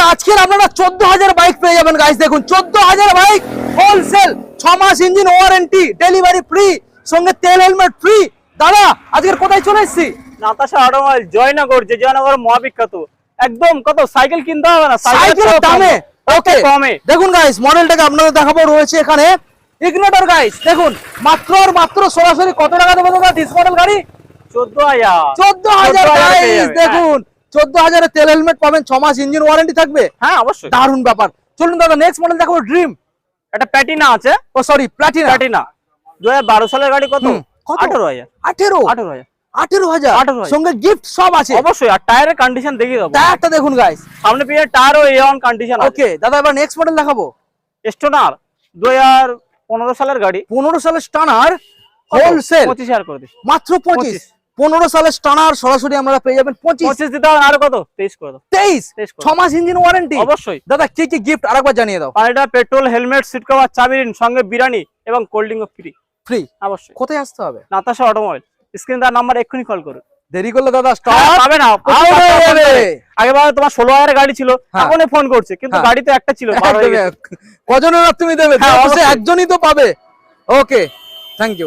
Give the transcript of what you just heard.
বন্ধুরা আজকের আপনারা 14,000 বাইক পেয়ে যাবেন গাইস। দেখুন 14,000 বাইক হোলসেল, 6 মাস ইঞ্জিন ওয়ারেন্টি, ডেলিভারি ফ্রি, সঙ্গে তেল হেলমেট ফ্রি। দাদা আজকের কোথায় চলে এসেছি? নাতাশা অটোমোবাইল, জয়নগর, যে জয়নগর মহাবিখ্যাত। একদম কত সাইকেল কিনতে হবে না, সাইকেলের দামে। ওকে কমে। দেখুন গাইস, মডেলটাকে আপনাদের দেখাবো। রয়েছে এখানে ইগনিটর গাইস। দেখুন মাত্র আর মাত্র সরাসরি কত টাকা দেবো দাদা ডিস মডেল গাড়ি? 14,000 গাইস। দেখুন 14,000 এ তেল হেলমেট পাবেন, 6 মাস ইঞ্জিন ওয়ারেন্টি থাকবে। হ্যাঁ অবশ্যই, দারুণ ব্যাপার। চলুন দাদা নেক্সট মডেল দেখাবো, ড্রিম। এটা প্যাটিনা আছে। ও সরি, প্লাটিনা। প্যাটিনা 2012 সালের গাড়ি। কত? 18,000। 18,000 সঙ্গে গিফট সব আছে অবশ্যই। আর টায়ারের কন্ডিশন দেখিয়ে দেবো। টায়ারটা দেখুন গাইস, সামনে পিছনে টায়ারও A1 কন্ডিশন আছে। ওকে দাদা এবার নেক্সট মডেল দেখাবো। স্টোনার 2015 সালের গাড়ি। 15 সালের স্টানার হোলসেল 25,000 করে দিস। মাত্র 25। 15 সালের স্টানার সরাসরি আমরা পেয়ে যাবেন 25। 25 দিতে হবে, আর কত? 23 করে দাও। 23 করে 6 মাস ইঞ্জিন ওয়ারেন্টি। অবশ্যই। দাদা কি কি গিফট আরেকবার জানিয়ে দাও। আর এটা পেট্রোল, হেলমেট, সিট কভার, চাবি রিং, সঙ্গে বিরিয়ানি এবং কোল্ড ড্রিঙ্ক ফ্রি। ফ্রি। অবশ্যই। কোথায় আসতে হবে? নাতাশা অটোমোবাইল, স্ক্রিন তার নাম্বার এক্ষুনি কল করুন। দেরি করলে দাদা হ্যাঁ, স্টপ পাবে না। out হয়ে যাবে। আগেবার তোমার 16,000 গাড়ি ছিল, হ্যাঁ। এখনই ফোন করছে, কিন্তু হ্যাঁ। গাড়ি তো একটা ছিল, বার হয়ে গেছে। কজনের তুমি দেবে? হ্যাঁ, অবশ্যই অবশ্যই। একজনই তো পাবে। ওকে, থ্যাংক ইউ।